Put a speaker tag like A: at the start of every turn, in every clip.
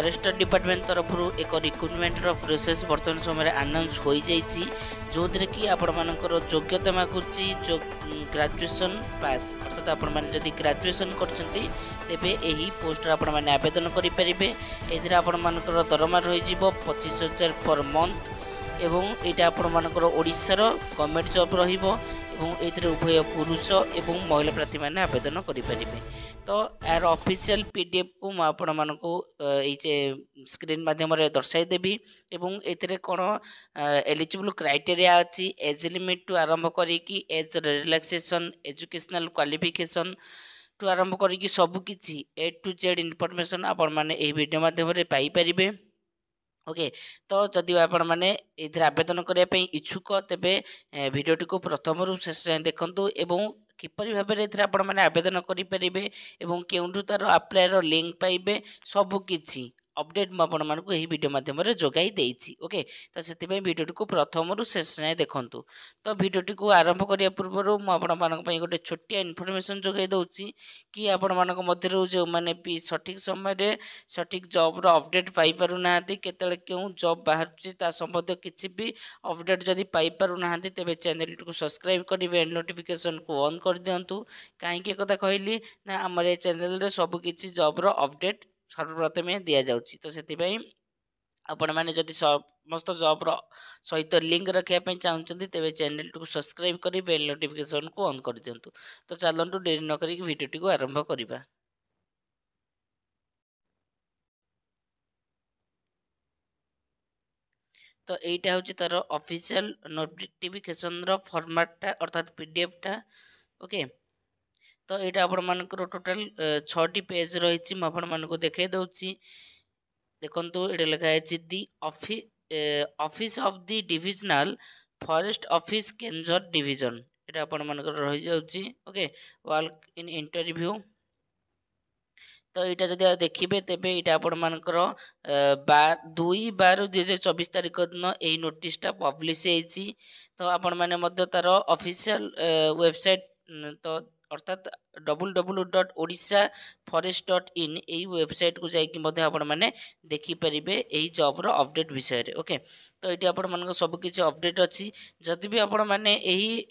A: Forester department तरफ एक recruitment process बर्तमान समय अनाउंस हो जाइए जो कि आपण मानकर योग्यता मागुची जो ग्रेजुएशन पास अर्थात आपण मैंने जदि ग्रेजुएशन करछंती तेबे एही पोस्ट आपण मैंने आवेदन करें एथिरे आपण मानकर दरमा रही 25,000 पर मंथ एवं यहाँ आपण मानकर ओडिशार गवर्नमेंट जॉब रहिबो एवं एथिरे उभय पुरुष एवं महिला प्रार्थी मैंने आवेदन करें तो यार ऑफिशियल पीडीएफ को मैं आपण मानको स्क्रीन माध्यम दर्शाई देबी एवं एथिरे कोन एलिजिबल क्राइटेरिया अछि एज लिमिट टू आरंभ करी कि एज रिलैक्सेशन एजुकेशनल क्वालिफिकेशन टू आरंभ करी कि सब किछि ए टू जेड इनफॉरमेशन आपण माने एही वीडियो माध्यम पाई परिबे। ओके तो जदि आपण मैंने ये आवेदन करने इच्छुक तेबे भिडियोटी को प्रथम रू शेष जाए देखंतु एवं किपरि भाबे रे आपण मैंने आवेदन करें एवं केउंठु तार अप्लाई लिंक पाइबे सब किछि अपडेट मुझे आपको यही वीडियो माध्यम जोगाई देइछि। ओके तो से भिडियोटी को प्रथम रू शेष जाए देखंतु। तो भिडियोटी को आरंभ करने पूर्व मुझे गोटे छोटिया इनफॉरमेशन जोगाई दउछि कि आपण मानक मध्यरु जो माने भी सठिक समय सठिक जॉब रो अपडेट पाई पारु नाहंती केतले क्यों जॉब बाहर ता संबंध किछि भी अपडेट जदि पाई पारु नाहंती तेबे चैनल को सब्सक्राइब करिवे नोटिफिकेशन को ऑन कर दियंतु काहेकि कथा कहली ना हमर चैनल रे सब किछि जॉब रो अपडेट सर्वप्रथम दिया जाउछि। तो सेति पई आपण माने जदि समस्त जॉब रो सहित लिंक रखिया पई चाहउछंती तेबे चैनल को सब्सक्राइब करि बेल नोटिफिकेशन को ऑन कर दियंतु। तो चलंतु देरी न करी वीडियोटी को आरंभ करिबा। तो यहीटा हूँ तार ऑफिशियल नोटिफिकेशन रो फॉर्मेटा अर्थात पीडीएफ टा। ओके तो यहाँ आपण मानकर टोटल 6टी पेज रही आपण मानक देखे दउछि देखंतु एटा लिखा है the office of the divisional forest office Keonjhar division एटा आपण मानकर रही जाउछि। ओके वर्क इन इंटरव्यू तो यहाँ जदि देखिए तेबे यहाँ आपण मानकर 2/12/2024 तारिख दिन यही नोटिसटा पब्लिश होइछि। तो आपण माने तार ऑफिशियल वेबसाइट तो अर्थात www.odishaforest.in यही वेबसाइट को जाकि आपण माने देखि परिबे एही जॉब रो अपडेट विषय रे। ओके तो ये आपण मानक सब किछि अपडेट अछि जदि भी आपण माने एही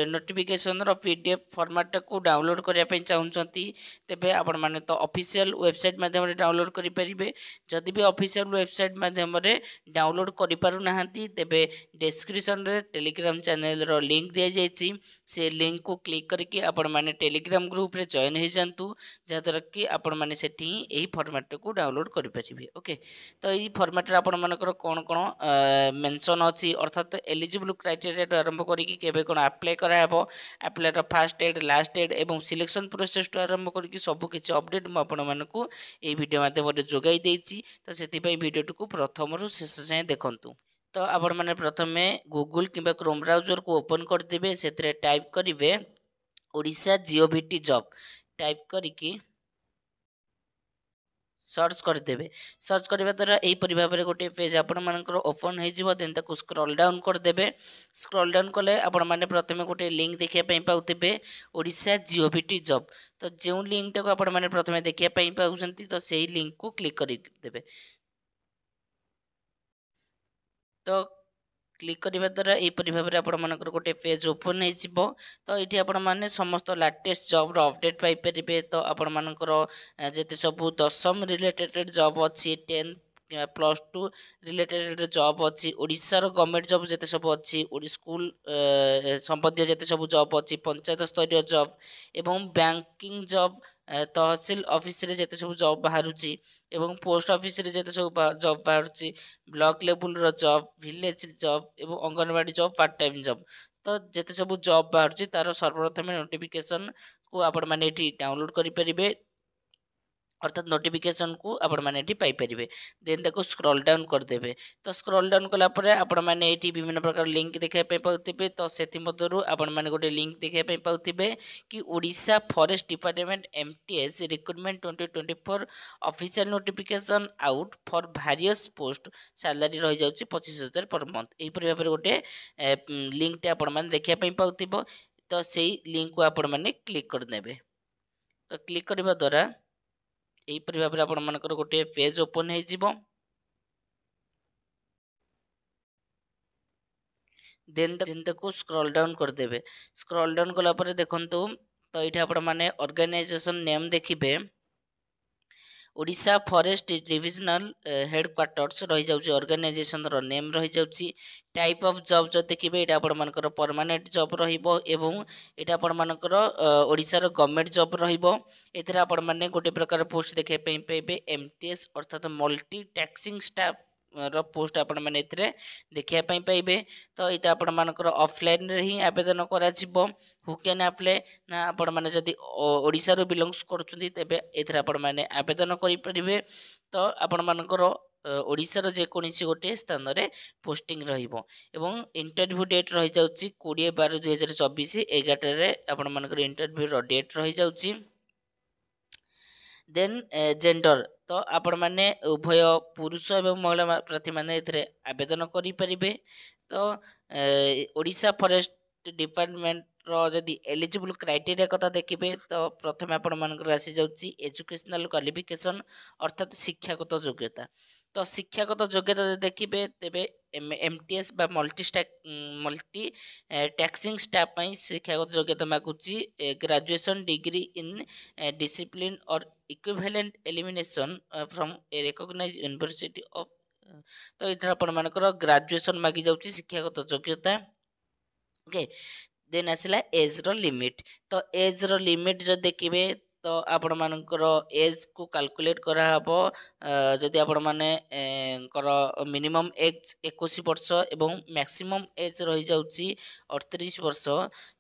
A: नोटिफिकेशन रो पीडीएफ फॉर्मेट को डाउनलोड करिया पई चाहुचंती तेबे आपण माने तो ऑफिशियल वेबसाइट माध्यम रे डाउनलोड करि परिबे। जदि भी ऑफिशियल वेबसाइट माध्यम रे डाउनलोड करि पारु नाहंती तेबे डिस्क्रिप्शन रे टेलीग्राम चैनल रो लिंक दिया जायछि से लिंक को क्लिक करके आपण माने टेलीग्राम ग्रुप रे जॉइन हो जातु जहाँद्वारा कि आपण माने सेठी एही फॉर्मेट को डाउनलोड करि परिबे। ओके तो एही फॉर्मेट रे आपण मानकर कोन कोन मेंशन अछि अर्थात एलिजिबल क्राइटेरिया आरंभ करिकि केबे कोन अप्लाई करा हेबो apply row first aid last add एवं सिलेक्शन प्रोसेस टू आरंभ करिकि सब किछि अपडेट म आपण मानकु एही वीडियो माध्यम रे जोगाई देइछि। तो सेति पई वीडियो को प्रथम रु शेष जाए देखंतु। तो आपण माने प्रथमे गूगल किबा क्रोम ब्राउजर को ओपन कर देबे सेतरे टाइप करिवे ओडिशा जीओवीटी जॉब टाइप करिकि सर्च करदेवे। सर्च करने द्वारा यहीपरि भाव में गोटे पेज आपण मानकर ओपन हो देन ताको स्क्रॉल डाउन करदेवे। स्क्रॉल डाउन कले आपण माने प्रथमे गोटे लिंक देखिया पई पाउथिबे ओडिशा जीओवीटी जॉब। तो जो लिंक टाको आपण माने प्रथमे देखिया पई पाउछंती तो सेही लिंक को क्लिक कर देबे। तो क्लिक करने द्वारा यहीपरि भाव में आपण मानकर गोटे पेज ओपन हो तो ये आपण माने समस्त लेटेस्ट जॉब रो अपडेट पाई परिबे। तो आपण मानकर जते सब 10th रिलेटेड जॉब अच्छी 10th +2 रिलेटेड जॉब अच्छी ओडिशार गवर्नमेंट जॉब जते सब अच्छी स्कूल संबंधी जते सब जॉब अच्छी पंचायत स्तरीय जॉब एवं बैंकिंग जॉब तहसील ऑफिस रे जते सब जॉब बाहरुची एवं पोस्ट ऑफिस रे जते सब जॉब बाहरुची ब्लॉक लेवल रो जॉब विलेज जॉब एवं anganwadi job part time job तो जते सब जॉब बाहरुची तार सर्वप्रथम नोटिफिकेशन को आपण माने एठी डाउनलोड करि परिबे अर्थात नोटिफिकेशन को आपण माने एठी पाई परिबे। देन ताको स्क्रॉल डाउन कर देबे। तो स्क्रॉल डाउन कला परे आपण माने एठी विभिन्न प्रकार लिंक देखै पे पाउथिबे। तो सेति मधुरु आपण माने गोटे लिंक देखै पे पाउथिबे कि Odisha forest department MTS recruitment 2024 official notification out for various post salary रहि जाउची 25,000 पर मंथ एही परि भाबरे गोटे लिंक टे आपण माने देखै पे पाउथिबो। तो सेही लिंक को आपण माने क्लिक कर नेबे। तो क्लिक करबा द्वारा ଏହିପରି ଭାବରେ ଆପଣମାନଙ୍କର ଗୋଟିଏ ପେଜ୍ ଓପନ୍ ହେଇଯିବ। ଦେନ୍ ତାକୁ ସ୍କ୍ରଲ୍ ଡାଉନ୍ କରିଦେବେ। ସ୍କ୍ରଲ୍ ଡାଉନ୍ କଲା ପରେ ଦେଖନ୍ତୁ ତ ଏଇଠି ଆପଣମାନେ ଅର୍ଗାନାଇଜେସନ୍ ନେମ୍ ଦେଖିବେ ओडिशा फॉरेस्ट डिविजनल हेडक्वार्टर्स रही जाउची ऑर्गेनाइजेशन रो नेम रही जाउची टाइप ऑफ जॉब जो देखिबे एटा आपण मानकर परमानेंट जॉब रहिबो एवं एटा आपण मानकर ओडिशा रो गवर्नमेंट जॉब रहिबो एथिरा आपण माने गोटे प्रकार पोस्ट देखे पे पेबे एमटीएस अर्थात मल्टी टैक्सिंग स्टाफ रो पोस्ट आपण माने एथिरे देखिया पई पाइबे। तो एटा आपण मानकर ऑफलाइन रे ही आवेदन करा जिवो हु कैन अप्लाई ना आपण माने जदी ओडिशा रो बिलोंग्स करछुंदी तेबे एथिरा आपण माने आवेदन करि परिबे। तो आपण मानकर ओडिशा रो जे कोनसी गोटे स्थान रे पोस्टिंग रहिबो एवं इंटरव्यू डेट रही जाउची 20/12/2024 11 रे आपण मानकर इंटरव्यू रो डेट रही जाउची। देन जेंडर तो आपण माने उभय पुरुष एवं महिला प्रार्थी माने एथिरे आवेदन करि परिबे। तो ओडिशा फॉरेस्ट डिपार्टमेंट रो जदी एलिजिबल क्राइटेरिया कथा देखिबे तो प्रथम आपण मानकर आसी जाउची एजुकेशनल क्वालिफिकेशन अर्थात शिक्षागत योग्यता। तो शिक्षागत योग्यता देखिबे तेबे एमटीएस बा मल्टी टैक्सिंग स्टाफ पई शिक्षागत योग्यता मागुची ग्रेजुएशन डिग्री इन डिसिप्लिन और equivalent elimination from a recognized university of तो इधर आपण मानकर ग्रेजुएशन मागी जाउची शिक्षागत योग्यता। ओके देन आसला एज रो लिमिट। तो एज रो लिमिट जो देखिबे तो आपण मानकर एज को कैलकुलेट करा हबो जदि आपण माने कर मिनिमम एज 21 वर्ष एवं मैक्सिमम एज रही जाउची 38 वर्ष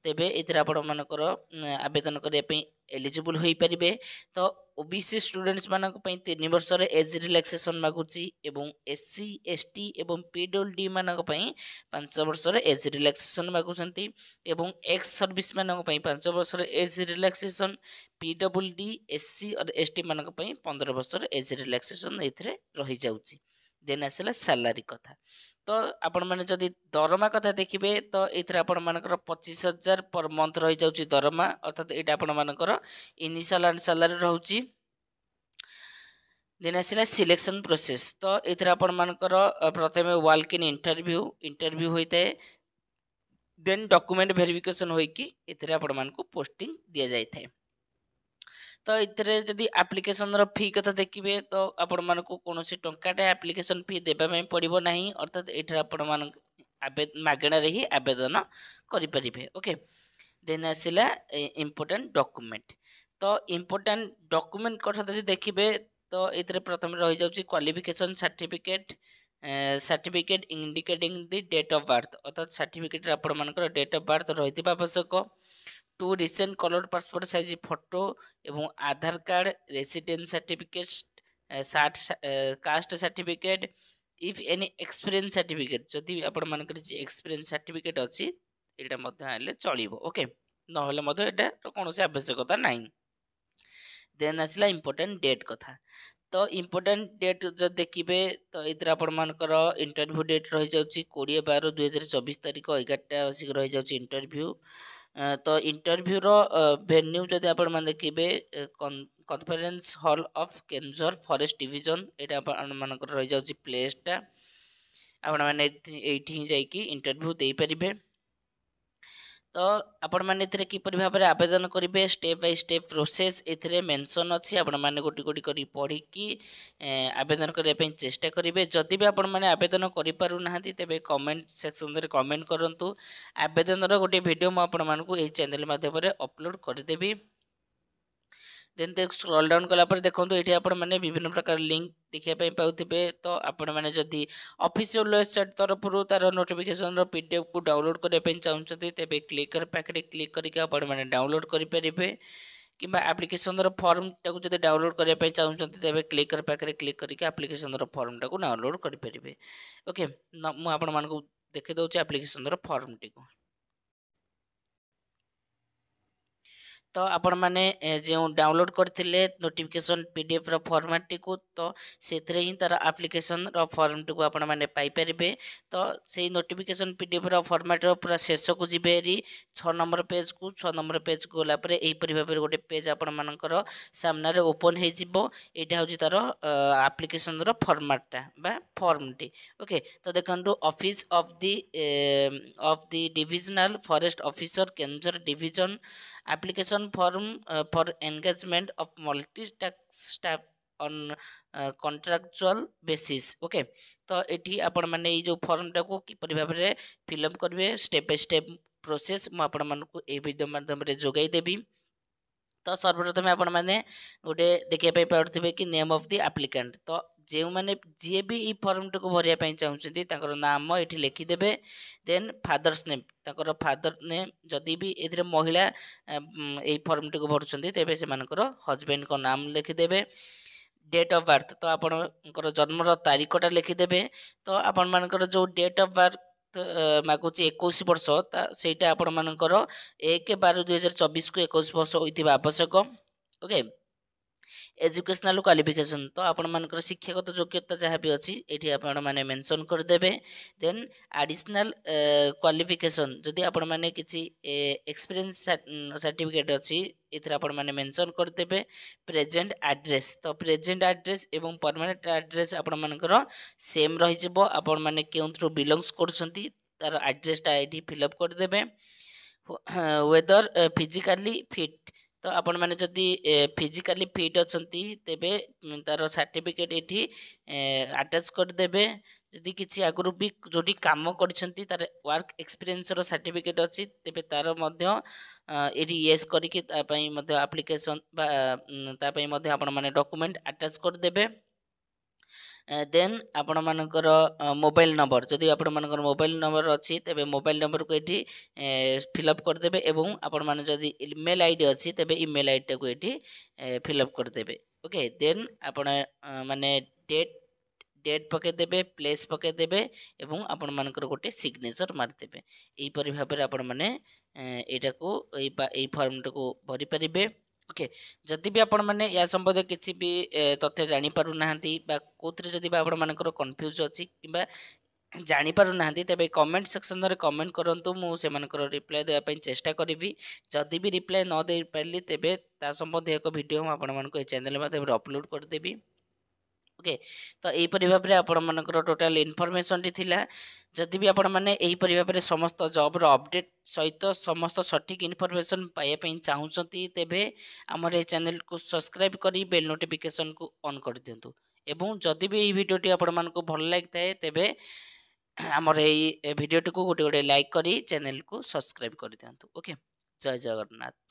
A: तेबे इधर आपण मानकर आवेदन करिया पई एलिजिबल होई परिबे। तो ओबीसी स्टूडेंट्स मानक पई 3 वर्ष रे एज रिलैक्सेशन मागुची एवं एससी एसटी एवं पीडब्ल्यूडी मानक पई 5 वर्ष रे एज रिलैक्सेशन मागुचंती एवं एक्स सर्विस मानक पई 5 वर्ष रे एज रिलैक्सेशन पीडब्ल्यूडी एससी और एसटी मानक पई 15 वर्ष रे एज रिलैक्सेशन एथिरे रही जाउची। देन आसला सैलरी कथा। तो आपण माने जदि दरमा कथा देखिबे तो एथिरे आपण मानकर 25,000 पर मंथ रही जाउची दरमा अर्थात एटा आपण मानकर इनिशियल एंड सैलरी रहउची। देन आसला सिलेक्शन प्रोसेस। तो एथिरे आपण मानकर प्रथमे वॉक इन इंटरव्यू होइते देन डॉक्यूमेंट वेरिफिकेशन होई कि एथिरे आपण मानकु पोस्टिंग दिया जाय थाए। तो इतरे जदि एप्लिकेशन रो फी कथा देखिबे तो आपण मानकु कोनोसी टंकाटे एप्लिकेशन फी देबा पई पड़िबो नाही अर्थात एठरा आपण मान मागणा रे ही आवेदन करि परिबे। ओके देन आसिला इंपोर्टेंट डॉक्यूमेंट। तो इंपोर्टेंट डॉक्यूमेंट कथा जदि देखिबे तो इतरे प्रथम रही जाउची qualification certificate indicating the date of birth अर्थात सर्टिफिकेट आपण मानकर डेट ऑफ बर्थ रहितिबा आवश्यक। 2 recent colour passport size photo एवं Aadhaar card residence certificate caste certificate if any experience certificate जदि आपण मानकर एक्सपीरियंस सर्टिफिकेट अछि एटा मध्ये आले चलिबो। ओके नहले मध्ये एटा कोनोसी आवश्यकता नाही। देन आसला इंपोर्टेंट डेट कथा। तो इंपोर्टेंट डेट जो देखिबे तो इधर आपण मानकर इंटरव्यू डेट रही जाउची 20/12/2024 तारिख 11टा बसिक रही जाउची इंटरव्यू। तो इंटरव्यू रो वेन्यू जदि आपण मान देखिबे conference hall of Keonjhar forest division एटा आपण मानकर रही जाउची प्लेस टा आपण माने एठी जाई कि इंटरव्यू देई परिबे। तो आपण माने एथिरे किपरि भाबरे आवेदन करिवे स्टेप बाय स्टेप प्रोसेस एथिरे मेंशन अछि आपण माने गोटी गोटी करी पढी कि आवेदन करिया पई चेष्टा करिवे। जदि भी आपण माने आवेदन करि पारु नाहंती तेबे कमेंट सेक्शन रे कमेंट करंतु। आवेदन रो गोटी वीडियो म आपण मानकु एही चैनल माध्यम रे अपलोड कर देबी। देन देख स्क्रॉल डाउन कला पर देखंतु एठी आपण माने विभिन्न प्रकार लिंक देखिया पई पाउथिबे। तो आपण माने जदि ऑफिशियल वेबसाइट तरफरु तार नोटिफिकेशन रो पीडीएफ को डाउनलोड करे पई चाहउछथि तेबे क्लिकर पैकेट क्लिक करिके आपण माने डाउनलोड करि परिबे किबा एप्लीकेशन रो फॉर्म टाको जदि डाउनलोड करे पई चाहउछथि तेबे क्लिकर पैकेट क्लिक करिके एप्लीकेशन रो फॉर्म टाको डाउनलोड करि परिबे। ओके मु आपण मानकु देखि दउछि एप्लीकेशन रो फॉर्म टिको। तो आपण मैंने जो डाउनलोड करथिले नोटिफिकेशन पीडीएफ रो फॉर्मेट टी को तो सेथरे ही तार एप्लिकेशन रो फॉर्म टी को आपण मैंने पाई परिबे। तो सेही नोटिफिकेशन पीडीएफ रो फॉर्मेट रो पूरा शेष को जिबेरी 6 नंबर पेज को 6 नंबर पेज को गला परे एही परि भाबरे गोटे पेज आपण मानकर सामने रे ओपन हे जिवो। एटा होची तार एप्लिकेशन रो फॉर्मेट बा फॉर्म टी। ओके तो देखंतु office of the divisional forest officer केंद्र division application form for engagement of multi-task staff on contractual basis। Okay तो एठी आपण माने ई जो फॉर्म टा को किपरि भाबरे रे फिलअप करबे स्टेप बाय स्टेप प्रोसेस म आपण मानकु ए वीडियो माध्यम रे जोगाई देबी। तो सर्वप्रथम आपण माने गोटे देखिया पाई पाउथिबे कि नेम ऑफ द एप्लिकेंट। तो जे माने जे भी ई फॉर्म टा को भरिया पाई चाहुछथि ताकर नाम एठी लिखि देबे। देन फादर्स नेम ताकर फादर नेम जदि भी एथिरे महिला ए फॉर्म टा को भरछथि तेबे से मानकर हस्बैंड को नाम लिखि देबे। डेट ऑफ बर्थ तो आपणकर जन्मर तारीखटा लिखिदेवे। तो आपण मानकर जो डेट ऑफ बर्थ मागुची 21 वर्ष सेटा आपण मानकर 1/12/2024 को 21 वर्ष होइथिबा आवश्यक। ओके एजुकेशनल क्वालिफिकेशन तो आपण मानकर शिक्षागत योग्यता जहाँ भी अच्छी ये आपण मैंने मेंशन करदेवे। देन एडिशनल क्वालिफिकेशन जदि आपण मैंने किसी एक्सपीरियंस सर्टिफिकेट अच्छी इथर आपण मैंने मेंशन करदेवे। प्रेजेंट एड्रेस तो प्रेजेंट एड्रेस एवं परमानेंट एड्रेस आपण मानकर सेम रही जिवो। आपण मैंने केउ थ्रू बिलोंग्स करछंती तार एड्रेसटा एठी फिलअप करदेवे। वेदर फिजिकली फिट तो आपण मैंने जदि फिजिकली फिट अच्छंती तेबे तार सर्टिफिकेट एठी अटैच करदेवे। जदि किछि आगुरु भी जोटी काम करछंती तार वर्क एक्सपीरियंस रो सर्टिफिकेट अछि तेबे तार मध्य एठी यस करिके ता पई मध्य एप्लिकेशन बा ता पई मध्य आपण माने डॉक्यूमेंट अटैच करदेवे। देन आपण मानकर मोबाइल नंबर जदि आपण मानकर मोबाइल नंबर अच्छी तेबे मोबाइल नंबर को एठी फिलअप करदेवे। एवं आपण माने जदि ईमेल आईडी अच्छी तेबे ईमेल आईडी को एठी फिलअप करदेवे। ओके देन आपण माने डेट डेट पके देबे प्लेस पके देबे एवं आपण मानकर गोटे सिग्नेचर मार देबे। एही परि भाबरे आपण माने एटा को एई फॉर्म को भरि परिबे। ओके जदि भी आपण माने या संबंध किछि भी तथ्य जानि पारु नाहंती बा कोथरे जदि बा आपण मानकर कंफ्यूज अछि किबा जानि पारु नाहंती तेबे कमेंट सेक्शन रे कमेंट करंतु मु से मानकर रिप्लाई देबा पई चेष्टा करिवि। जदि भी रिप्लाई न दे पारली तेबे ता संबंध एक वीडियो हम आपण मानको ए चैनल माध्यम रे अपलोड कर देबी। ओके तो यही परि भाबरे आपण मानकर टोटल इनफॉरमेशन टी थिला। जदि भी आपण माने एही परि भाबरे समस्त जॉब रो अपडेट सहित समस्त सटीक इनफॉरमेशन पाइबा पई चाहुचंती तेबे हमर ए चैनल को सब्सक्राइब करी बेल नोटिफिकेशन को ऑन कर दियंतु। एवं जदि भी एही वीडियो टी आपण मानको भल लागताए तेबे हमर एही वीडियो टी को गोटे गोटे लाइक करी चैनल को सब्सक्राइब कर दियंतु। ओके जय जगन्नाथ।